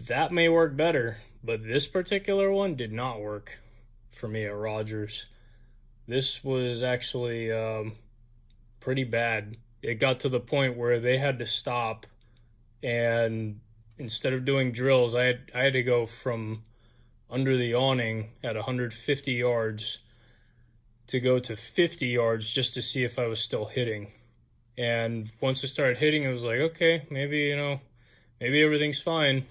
that may work better, but this particular one did not work for me at Rogers. This was actually pretty bad. It got to the point where they had to stop, and instead of doing drills, I had to go from under the awning at 150 yards to go to 50 yards just to see if I was still hitting. And once I started hitting, it was like, okay, maybe everything's fine.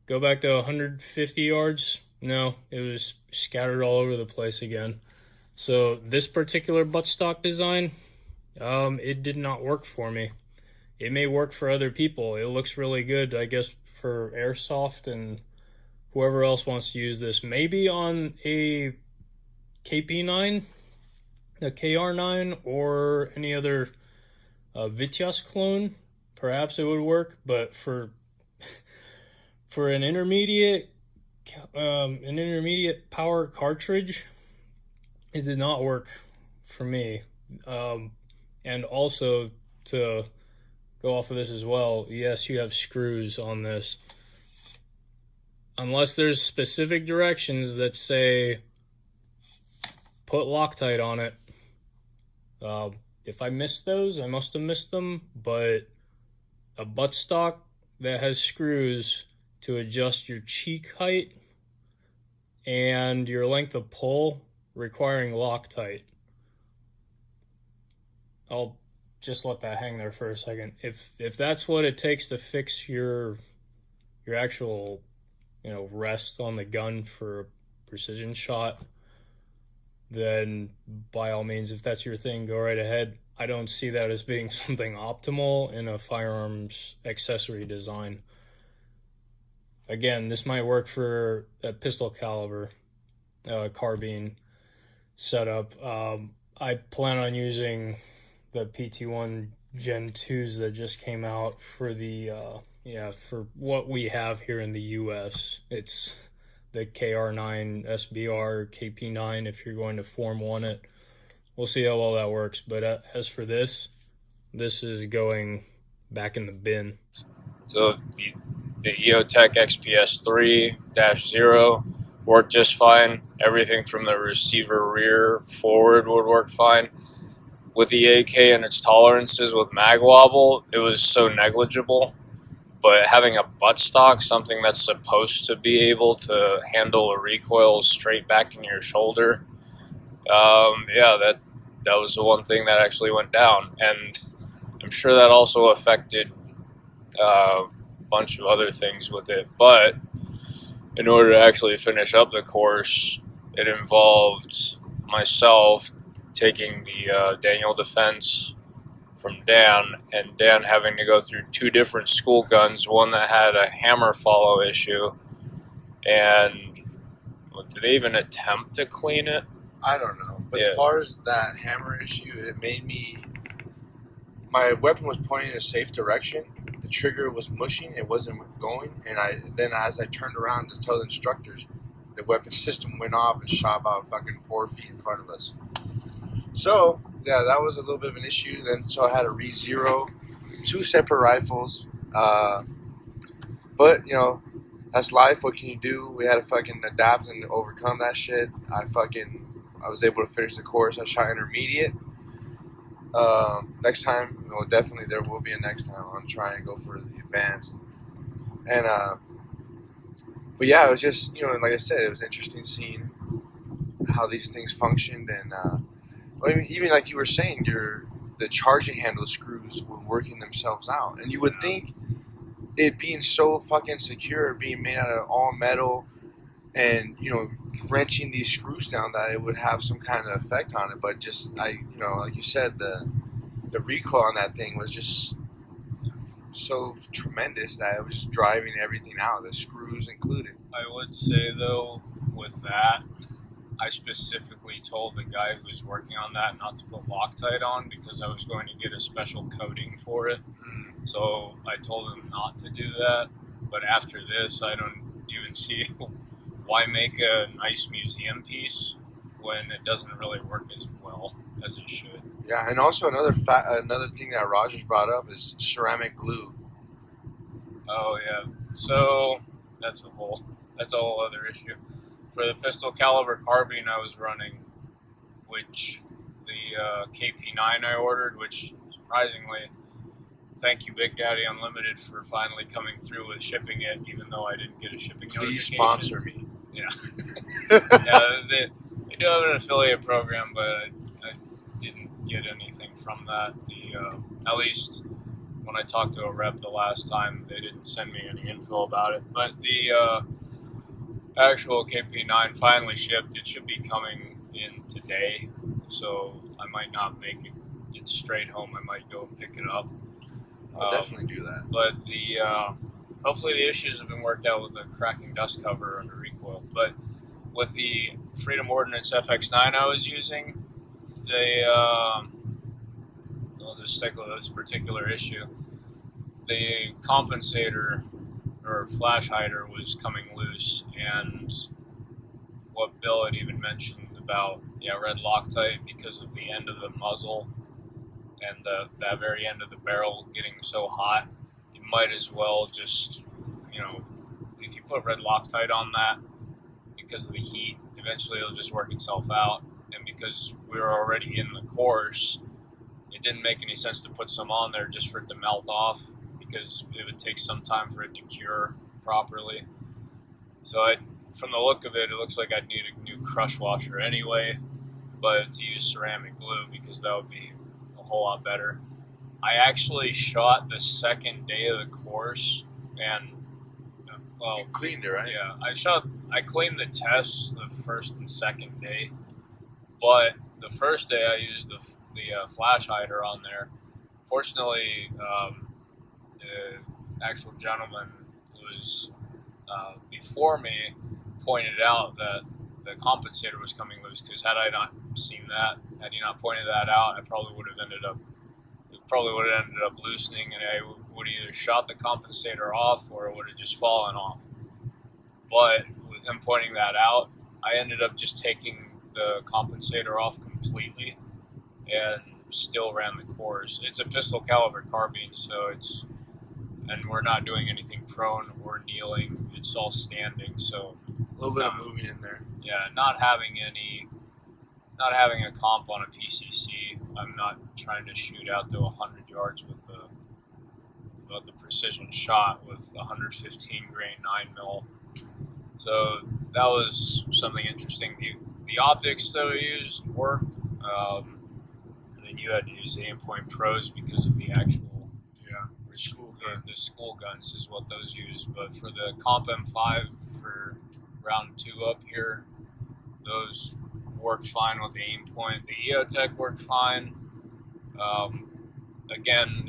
Go back to 150 yards. No, it was scattered all over the place again. So this particular buttstock design, it did not work for me. It may work for other people. It looks really good, I guess, for airsoft and whoever else wants to use this. Maybe on a KP9, a KR9, or any other Vityaz clone, perhaps it would work. But for an intermediate power cartridge, it did not work for me. And also, to go off of this as well, yes, you have screws on this. Unless there's specific directions that say put Loctite on it. If I missed those, I must have missed them, but a buttstock that has screws to adjust your cheek height and your length of pull requiring Loctite. I'll just let that hang there for a second. If that's what it takes to fix your actual, rest on the gun for a precision shot, then by all means, if that's your thing, go right ahead. I don't see that as being something optimal in a firearms accessory design. Again, this might work for a pistol caliber carbine setup. I plan on using the PT1 Gen 2s that just came out for the for what we have here in the US. It's the KR9 SBR, KP9 if you're going to Form 1 it. We'll see how well that works. But as for this is going back in the bin. So the EOTech XPS 3-0 worked just fine. Everything from the receiver rear forward would work fine. With the AK and its tolerances with mag wobble, it was so negligible. But having a buttstock, something that's supposed to be able to handle a recoil straight back in your shoulder, that was the one thing that actually went down. And I'm sure that also affected a bunch of other things with it. But in order to actually finish up the course, it involved myself taking the Daniel defense from Dan, and Dan having to go through two different school guns, one that had a hammer follow issue, and did they even attempt to clean it? I don't know. But as far as that hammer issue, it made me... My weapon was pointing in a safe direction. The trigger was mushing. It wasn't going. And then as I turned around to tell the instructors, the weapon system went off and shot about fucking 4 feet in front of us. So, yeah, that was a little bit of an issue. Then, so I had to re-zero 2 separate rifles. But, that's life. What can you do? We had to fucking adapt and overcome that shit. I was able to finish the course. I shot intermediate. Next time, definitely there will be a next time. I'm trying to go for the advanced. And, but yeah, it was just, like I said, it was interesting seeing how these things functioned. And, even like you were saying, the charging handle screws were working themselves out. And you would think it being so fucking secure, being made out of all metal, and wrenching these screws down, that it would have some kind of effect on it. But just like you said, the recoil on that thing was just so tremendous that it was just driving everything out, the screws included. I would say though, with that, I specifically told the guy who was working on that not to put Loctite on because I was going to get a special coating for it. So I told him not to do that. But after this, I don't even see why make a nice museum piece when it doesn't really work as well as it should. Yeah, and also another thing that Rogers brought up is ceramic glue. Oh, yeah. So that's a whole other issue. For the pistol caliber carbine I was running, which the KP9 I ordered, which surprisingly, thank you Big Daddy Unlimited for finally coming through with shipping it, even though I didn't get a shipping Please notification. sponsor me. Yeah. Yeah, they do have an affiliate program, but I didn't get anything from that. At least when I talked to a rep the last time, they didn't send me any info about it. But the actual KP9 finally shipped. It should be coming in today, so I might not make it get straight home. I might go and pick it up. I'll definitely do that. But the hopefully the issues have been worked out with the cracking dust cover under recoil. But with the Freedom Ordnance FX9 I was using, I'll just stick with this particular issue. The compensator or flash hider was coming loose, and what Bill had even mentioned about red Loctite, because of the end of the muzzle and that very end of the barrel getting so hot, you might as well just, if you put red Loctite on that, because of the heat, eventually it'll just work itself out. And because we were already in the course, it didn't make any sense to put some on there just for it to melt off, because it would take some time for it to cure properly. So from the look of it, it looks like I'd need a new crush washer anyway, but to use ceramic glue, because that would be a whole lot better. I actually shot the second day of the course, and You cleaned it, right? yeah, I cleaned the tests the first and second day, but the first day I used the flash hider on there. Fortunately, the actual gentleman who was before me pointed out that the compensator was coming loose, because had I not seen that, had he not pointed that out, it probably would have ended up loosening, and I would either shot the compensator off or it would have just fallen off. But with him pointing that out, I ended up just taking the compensator off completely and still ran the course. It's a pistol caliber carbine, and we're not doing anything prone or kneeling. It's all standing, so A little bit of moving in there. yeah, not having a comp on a PCC. I'm not trying to shoot out to 100 yards with the precision shot with 115 grain 9mm. So that was something interesting. The optics that we used worked. And then you had to use the Aimpoint Pros because of the actual School guns. The school guns is what those use. But for the Comp M5 for round 2 up here, those worked fine with the Aimpoint. The EOTech worked fine. Again,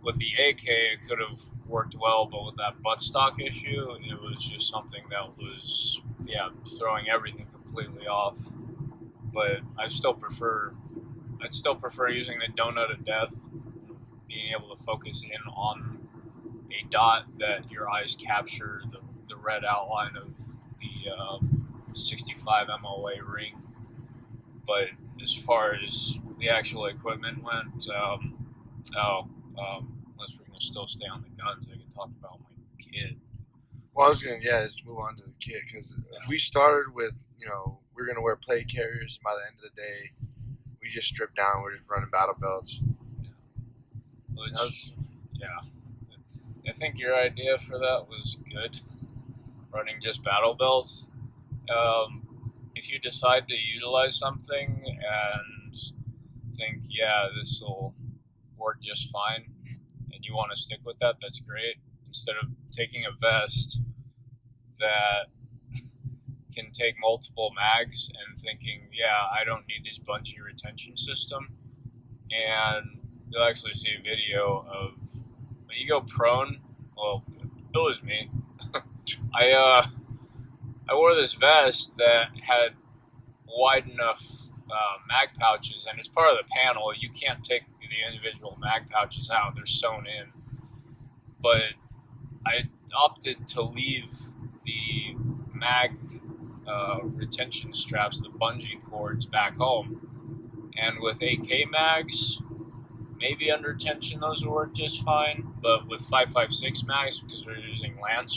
with the AK, it could have worked well, but with that buttstock issue, it was just something that was, throwing everything completely off. But I'd still prefer using the donut of death, being able to focus in on a dot that your eyes capture the red outline of the 65 MOA ring. But as far as the actual equipment went, unless we're going to still stay on the guns, I can talk about my kid. Well, I was going to, just move on to the kit, because if we started with, we're going to wear plate carriers, and by the end of the day, we just strip down, we're just running battle belts. Which, I think your idea for that was good, running just battle belts. If you decide to utilize something and think, this will work just fine, and you want to stick with that, that's great. Instead of taking a vest that can take multiple mags and thinking, I don't need this bungee retention system, and you'll actually see a video of when you go prone. Well, it was me. I wore this vest that had wide enough mag pouches, and as part of the panel, you can't take the individual mag pouches out; they're sewn in. But I opted to leave the mag retention straps, the bungee cords, back home, and with AK mags, maybe under tension those will work just fine, but with 5.56 mags, because we're using Lancer